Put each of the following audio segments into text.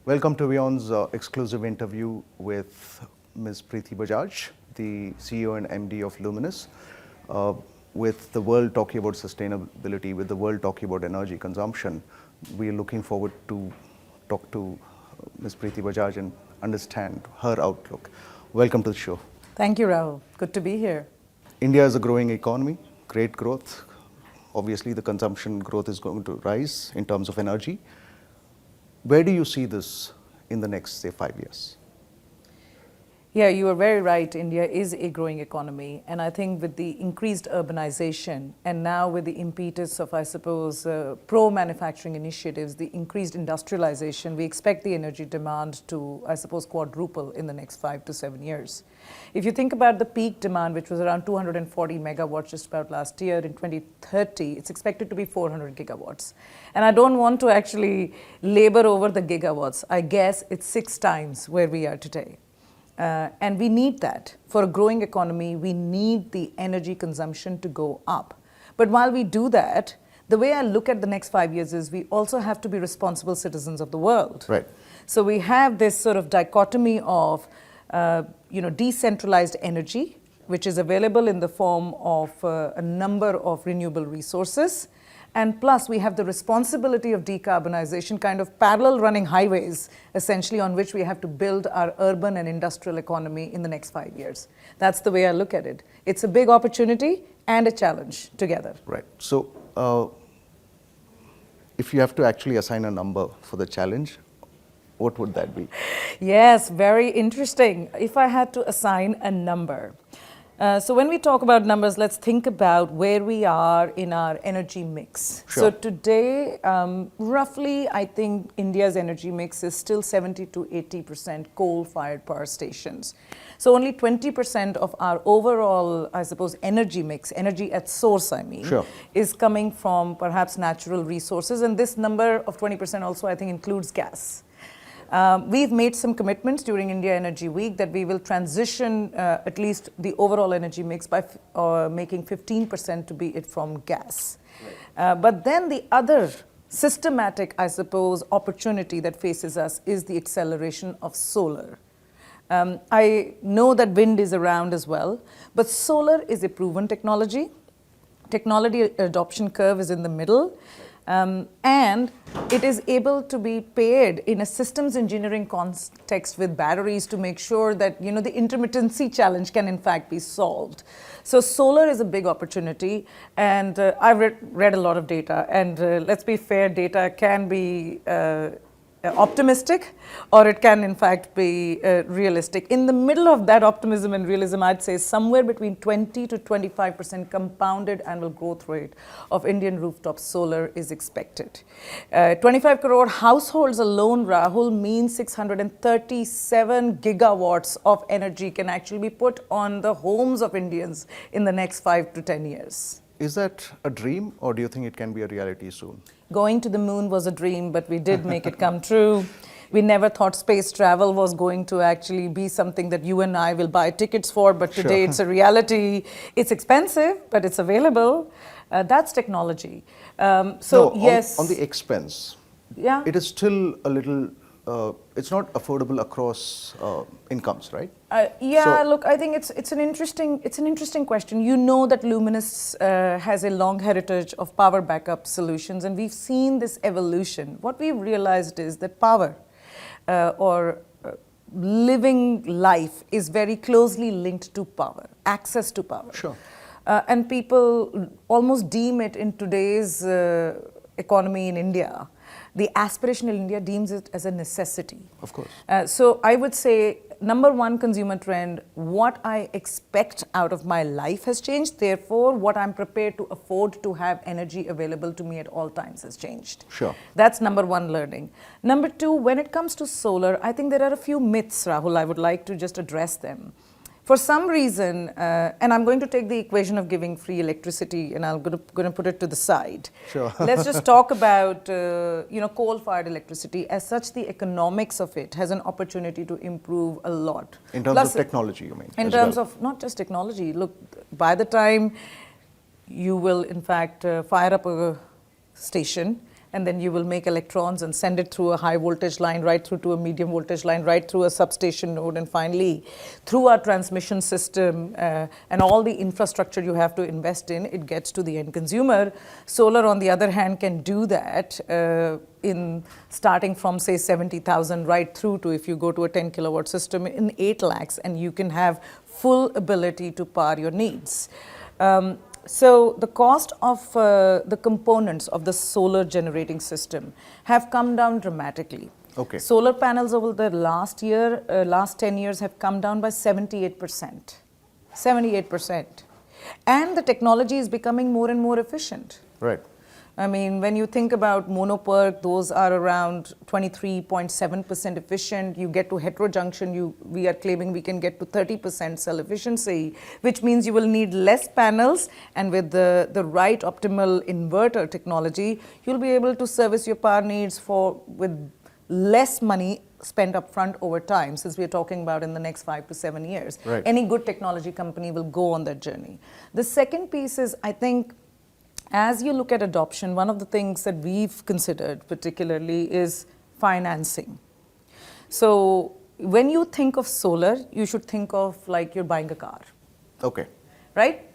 Welcome to WION's exclusive interview with Ms. Preeti Bajaj, the CEO and MD of Luminous. With the world talking about sustainability, with the world talking about energy consumption, we are looking forward to talk to Ms. Preeti Bajaj and understand her outlook. Welcome to the show. Thank you, Rahul. Good to be here. India is a growing economy, great growth. Obviously, the consumption growth is going to rise in terms of energy. Where do you see this in the next, say, 5 years? Yeah, you are very right. India is a growing economy. And I think with the increased urbanization and now with the impetus of, I suppose, pro-manufacturing initiatives, the increased industrialization, we expect the energy demand to, I suppose, quadruple in the next 5 to 7 years. If you think about the peak demand, which was around 240 megawatts just about last year, in 2030, it's expected to be 400 gigawatts. And I don't want to actually labor over the gigawatts. I guess it's 6 times where we are today. And we need that. For a growing economy, we need the energy consumption to go up. But while we do that, the way I look at the next 5 years is we also have to be responsible citizens of the world. Right. So we have this sort of dichotomy of decentralized energy, which is available in the form of a number of renewable resources. And plus, we have the responsibility of decarbonization, kind of parallel running highways, essentially, on which we have to build our urban and industrial economy in the next 5 years. That's the way I look at it. It's a big opportunity and a challenge together. Right. So, if you have to actually assign a number for the challenge, what would that be? Yes, very interesting. If I had to assign a number. So when we talk about numbers, let's think about where we are in our energy mix. Sure. So today, roughly, I think India's energy mix is still 70 to 80% coal-fired power stations. So only 20% of our overall, I suppose, energy mix, energy at source, I mean, Sure. is coming from perhaps natural resources. And this number of 20% also, I think, includes gas. We've made some commitments during India Energy Week that we will transition at least the overall energy mix by making 15% to be it from gas. Right. But then the other systematic, I suppose, opportunity that faces us is the acceleration of solar. I know that wind is around as well, but solar is a proven technology. Technology adoption curve is in the middle. And it is able to be paired in a systems engineering context with batteries to make sure that the intermittency challenge can in fact be solved. So solar is a big opportunity, and I've read a lot of data, and let's be fair, data can be optimistic, or it can in fact be realistic. In the middle of that optimism and realism, I'd say somewhere between 20 to 25% compounded annual growth rate of Indian rooftop solar is expected. 25 crore households alone, Rahul, means 637 gigawatts of energy can actually be put on the homes of Indians in the next 5 to 10 years. Is that a dream, or do you think it can be a reality soon? Going to the moon was a dream, but we did make it come true. We never thought space travel was going to actually be something that you and I will buy tickets for, but today It's a reality. It's expensive, but it's available. That's technology. Yes. On the expense, yeah, it is still a little, it's not affordable across incomes, right? Look, I think it's an interesting question. You know that Luminous has a long heritage of power backup solutions, and we've seen this evolution. What we've realized is that power living life is very closely linked to power, access to power. Sure. And people almost deem it in today's economy in India. The aspirational India deems it as a necessity. Of course. So I would say, number one consumer trend, what I expect out of my life has changed. Therefore, what I'm prepared to afford to have energy available to me at all times has changed. Sure. That's number one learning. Number two, when it comes to solar, I think there are a few myths, Rahul. I would like to just address them. For some reason, and I'm going to take the equation of giving free electricity and I'm going to put it to the side. Sure. Let's just talk about coal-fired electricity. As such, the economics of it has an opportunity to improve a lot. In terms of technology, you mean? In terms of not just technology. Look, by the time you will, in fact, fire up a station, and then you will make electrons and send it through a high voltage line, right through to a medium voltage line, right through a substation node, and finally through our transmission system and all the infrastructure you have to invest in, it gets to the end consumer. Solar, on the other hand, can do that in starting from, say, 70,000 right through to, if you go to a 10 kilowatt system, in 8 lakhs, and you can have full ability to power your needs. So the cost of the components of the solar generating system have come down dramatically. Okay. Solar panels over the last 10 years have come down by 78%. 78%. And the technology is becoming more and more efficient. Right. I mean, when you think about monoPERC, those are around 23.7% efficient. You get to heterojunction, we are claiming we can get to 30% cell efficiency, which means you will need less panels, and with the right optimal inverter technology, you'll be able to service your power needs with less money spent upfront over time, since we're talking about in the next 5 to 7 years. Right. Any good technology company will go on that journey. The second piece is, I think, as you look at adoption, one of the things that we've considered particularly is financing. So when you think of solar, you should think of like you're buying a car. Okay. Right?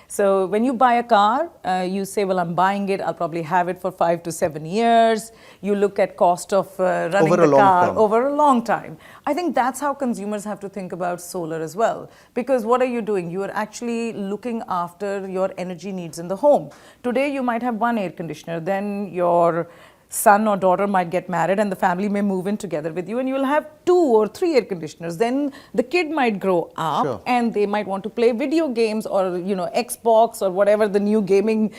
So when you buy a car, you say, well, I'm buying it, I'll probably have it for 5 to 7 years. You look at cost of running Over a the long car term. over a long time. I think that's how consumers have to think about solar as well. Because what are you doing? You are actually looking after your energy needs in the home. Today, you might have one air conditioner, then your son or daughter might get married and the family may move in together with you, and you will have 2 or 3 air conditioners. Then the kid might grow up, Sure. and they might want to play video games or Xbox or whatever the new gaming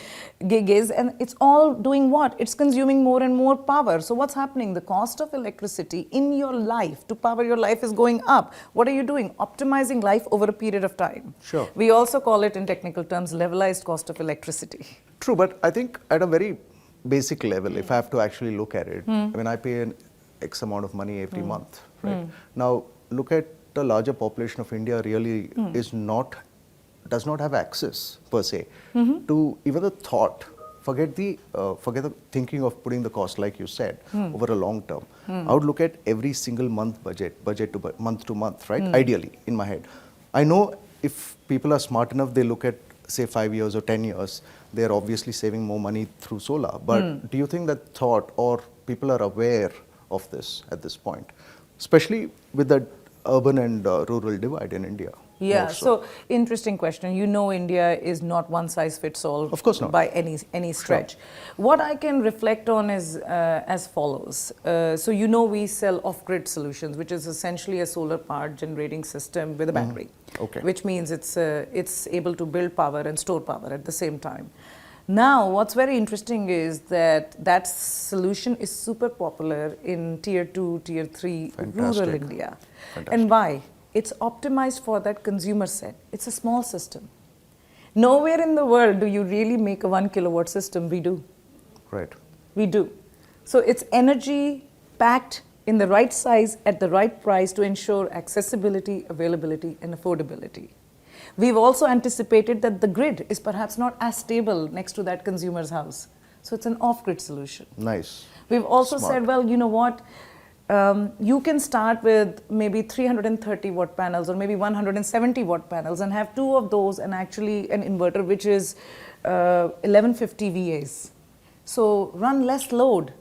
gig is, and it's all doing what? It's consuming more and more power. So what's happening? The cost of electricity in your life, to power your life, is going up. What are you doing? Optimizing life over a period of time. Sure. We also call it, in technical terms, levelized cost of electricity. True, but I think at a very basic level, if I have to actually look at it, I mean, I pay an X amount of money every month, right? Now, look at the larger population of India really does not have access per se to even the thought. Forget the thinking of putting the cost, like you said, over a long term. I would look at every single month budget to month to month, right? Ideally, in my head. I know if people are smart enough, they look at, say, 5 years or 10 years, they're obviously saving more money through solar. But do you think that thought, or people are aware of this at this point, especially with the urban and rural divide in India? Yeah, so interesting question. India is not one size fits all. Of course not. By any stretch. Sure. What I can reflect on is as follows. So we sell off-grid solutions, which is essentially a solar powered generating system with a battery. Okay. Which means it's able to build power and store power at the same time. Now, what's very interesting is that solution is super popular in tier 2, tier 3 rural India. Fantastic. And why? It's optimized for that consumer set. It's a small system. Nowhere in the world do you really make a 1 kilowatt system. We do. Right. We do. So it's energy packed in the right size at the right price to ensure accessibility, availability, and affordability. We've also anticipated that the grid is perhaps not as stable next to that consumer's house. So it's an off-grid solution. Nice. We've also Smart. said, well, you know what? You can start with maybe 330 watt panels or maybe 170 watt panels and have 2 of those and actually an inverter which is 1150 VAs. So run less load.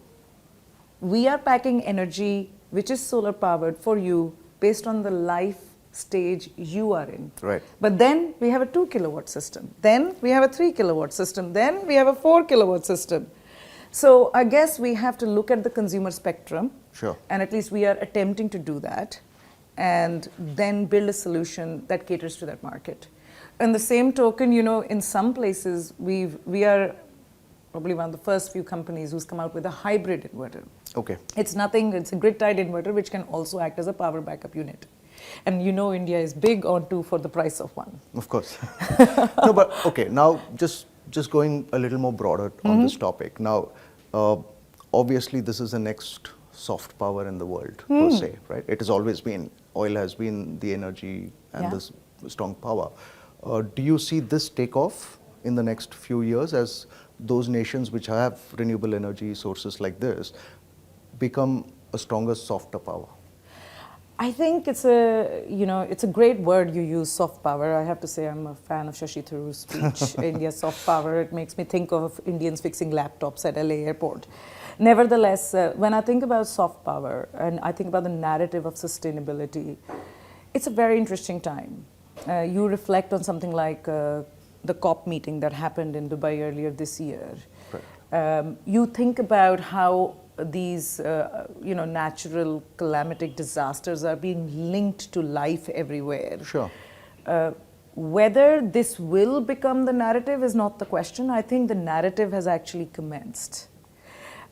We are packing energy which is solar powered for you based on the life stage you are in. Right. But then we have a 2 kilowatt system. Then we have a 3 kilowatt system. Then we have a 4 kilowatt system. So I guess we have to look at the consumer spectrum. Sure. And at least we are attempting to do that and then build a solution that caters to that market. And the same token, in some places we are probably one of the first few companies who's come out with a hybrid inverter. Okay. It's a grid-tied inverter which can also act as a power backup unit. And India is big on 2 for the price of 1. Of course. No, but okay, now just going a little more broader on this topic. Now, obviously this is the next soft power in the world, per se, right? It has always been. Oil has been the energy and this strong power. Do you see this take off in the next few years as those nations which have renewable energy sources like this become a stronger, softer power? I think it's a great word you use, soft power. I have to say I'm a fan of Shashi Tharoor's speech, India soft power. It makes me think of Indians fixing laptops at LA airport. Nevertheless, when I think about soft power and I think about the narrative of sustainability, it's a very interesting time. You reflect on something like the COP meeting that happened in Dubai earlier this year. Right. You think about how these natural climatic disasters are being linked to life everywhere. Sure. Whether this will become the narrative is not the question. I think the narrative has actually commenced.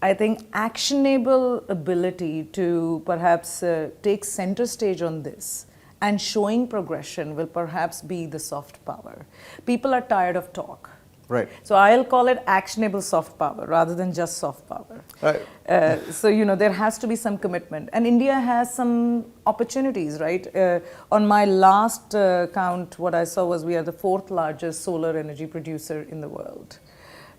I think actionable ability to perhaps take center stage on this and showing progression will perhaps be the soft power. People are tired of talk. Right. So I'll call it actionable soft power rather than just soft power. Right. So there has to be some commitment, and India has some opportunities, right? On my last count, what I saw was we are the 4th largest solar energy producer in the world.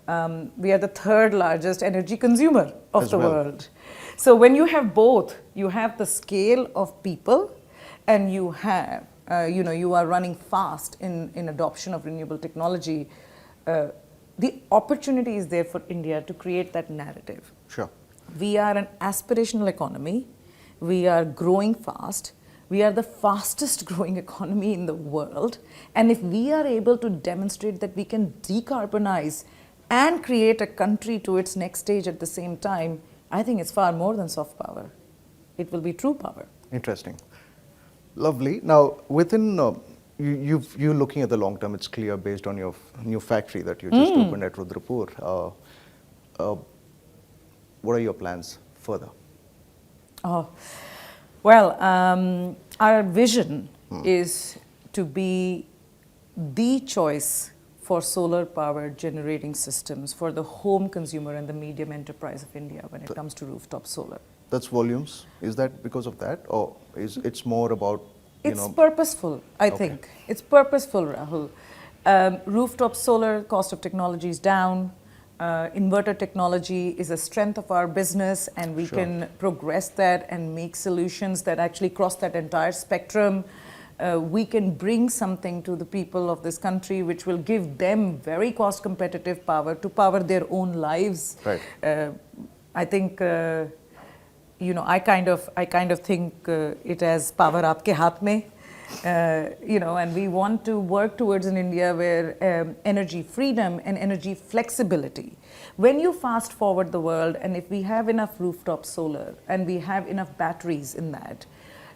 We are the 3rd largest energy consumer of the world. So when you have both, you have the scale of people, and you have, you are running fast in adoption of renewable technology. The opportunity is there for India to create that narrative. Sure. We are an aspirational economy. We are growing fast. We are the fastest growing economy in the world. And if we are able to demonstrate that we can decarbonize and create a country to its next stage at the same time, I think it's far more than soft power. It will be true power. Interesting. Lovely. Now, within you're looking at the long term, it's clear based on your new factory that you just opened at Rudrapur. What are your plans further? Oh, well, our vision is to be the choice for solar power generating systems for the home consumer and the medium enterprise of India when it comes to rooftop solar. That's volumes. Is that because of that, or is it's more about? It's purposeful, I think. It's purposeful, Rahul. Rooftop solar, cost of technology is down. Inverter technology is a strength of our business, and we can progress that and make solutions that actually cross that entire spectrum. We can bring something to the people of this country which will give them very cost competitive power to power their own lives. Right. I think I kind of think it as power aapke haath mein. And we want to work towards an India where energy freedom and energy flexibility. When you fast forward the world, and if we have enough rooftop solar and we have enough batteries in that,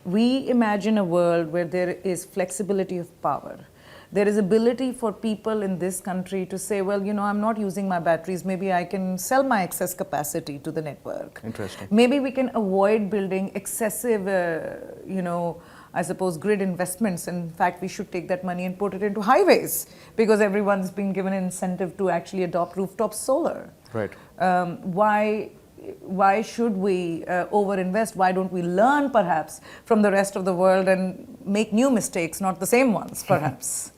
we imagine a world where there is flexibility of power. There is ability for people in this country to say, well, I'm not using my batteries. Maybe I can sell my excess capacity to the network. Interesting. Maybe we can avoid building excessive, I suppose, grid investments. In fact, we should take that money and put it into highways because everyone's been given an incentive to actually adopt rooftop solar. Right. Why should we overinvest? Why don't we learn perhaps from the rest of the world and make new mistakes, not the same ones, perhaps?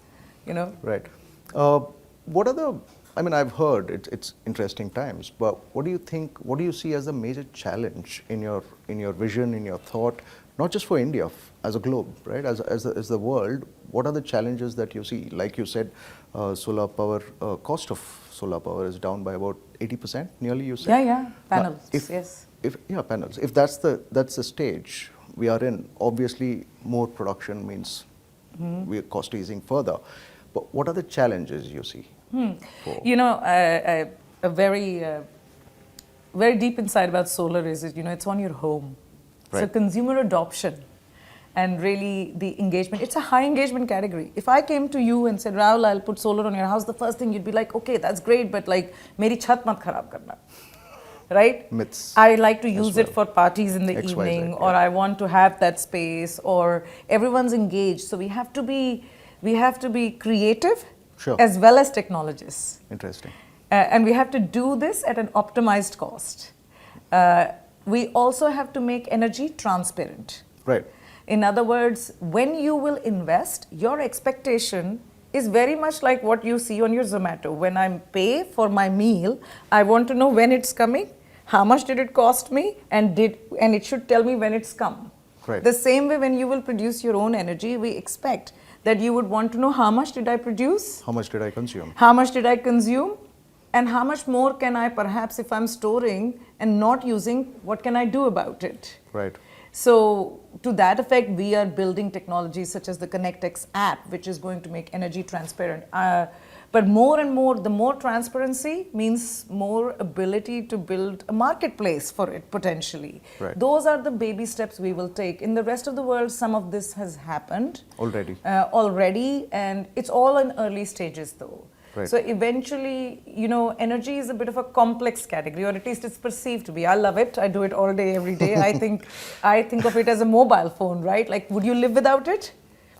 Right. What are the? I mean, I've heard it's interesting times, but what do you think? What do you see as the major challenge in your vision, in your thought? Not just for India, as a globe, right? As the world, what are the challenges that you see? Like you said, solar power cost of solar power is down by about 80%, nearly. You said. Yeah. Panels. Yes. Panels. If that's the stage we are in, obviously more production means we are cost easing further. But what are the challenges you see? A very very deep insight about solar is it's on your home. Right. So consumer adoption and really the engagement, it's a high engagement category. If I came to you and said, Rahul, I'll put solar on your house, the first thing you'd be like, okay, that's great, but like, meri chhat mat kharab karna. Right? Myths. I like to use it for parties in the XYZ, evening, or I want to have that space, or everyone's engaged. So we have to be creative, as well as technologists. Interesting. And we have to do this at an optimized cost. We also have to make energy transparent. Right. In other words, when you will invest, your expectation is very much like what you see on your Zomato. When I pay for my meal, I want to know when it's coming, how much did it cost me, and it should tell me when it's come. Right. The same way when you will produce your own energy, we expect that you would want to know how much did I produce, How much did I consume? how much did I consume, and how much more can I perhaps, if I'm storing and not using, what can I do about it? Right. So to that effect, we are building technologies such as the ConnectX app, which is going to make energy transparent. But more and more, the more transparency means more ability to build a marketplace for it potentially. Right. Those are the baby steps we will take. In the rest of the world, some of this has happened Already. and it's all in early stages though. Right. So eventually, energy is a bit of a complex category, or at least it's perceived to be. I love it. I do it all day, every day. I think of it as a mobile phone, right? Like, would you live without it?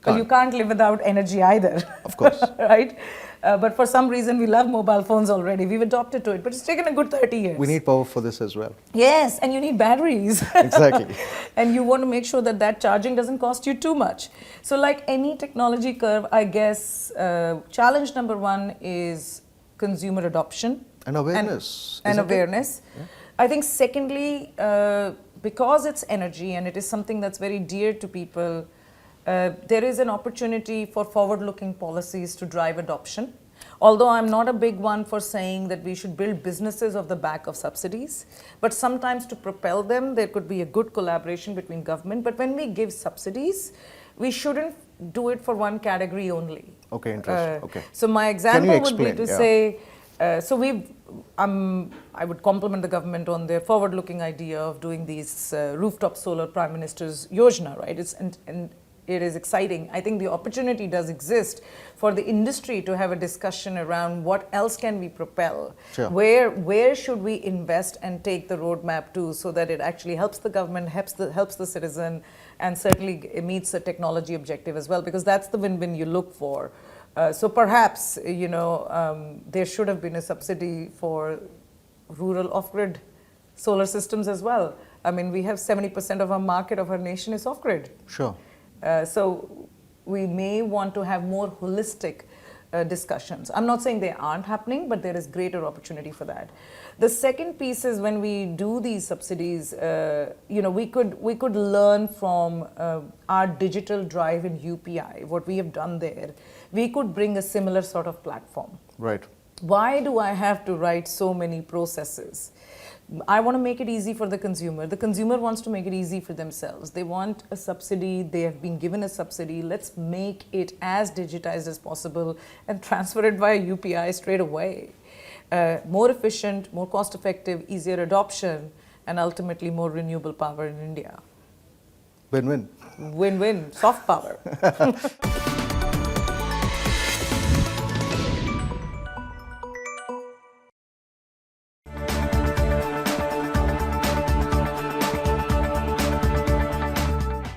Well, you can't live without energy either. Of course. Right? But for some reason, we love mobile phones already. We've adopted to it, but it's taken a good 30 years. We need power for this as well. Yes, and you need batteries. Exactly. And you want to make sure that charging doesn't cost you too much. So like any technology curve, I guess challenge number one is consumer adoption. And awareness. And isn't it? awareness. Yeah. I think secondly, because it's energy and it is something that's very dear to people, there is an opportunity for forward-looking policies to drive adoption. Although I'm not a big one for saying that we should build businesses off the back of subsidies, but sometimes to propel them, there could be a good collaboration between government. But when we give subsidies, we shouldn't do it for one category only. Okay, interesting. Okay. So my example would be explain? to Yeah. say, I would compliment the government on their forward-looking idea of doing these rooftop solar Prime Minister's Yojana, right? And it is exciting. I think the opportunity does exist for the industry to have a discussion around what else can we propel, Sure. where should we invest and take the roadmap to, so that it actually helps the government, helps the citizen, and certainly it meets the technology objective as well, because that's the win-win you look for. So perhaps there should have been a subsidy for rural off-grid solar systems as well. I mean, we have 70% of our market of our nation is off-grid. Sure. So we may want to have more holistic discussions. I'm not saying they aren't happening, but there is greater opportunity for that. The second piece is when we do these subsidies, we could learn from our digital drive in UPI, what we have done there. We could bring a similar sort of platform. Right. Why do I have to write so many processes? I want to make it easy for the consumer. The consumer wants to make it easy for themselves. They want a subsidy. They have been given a subsidy. Let's make it as digitized as possible and transfer it via UPI straight away. More efficient, more cost effective, easier adoption, and ultimately more renewable power in India. Win-win. Win-win, soft power.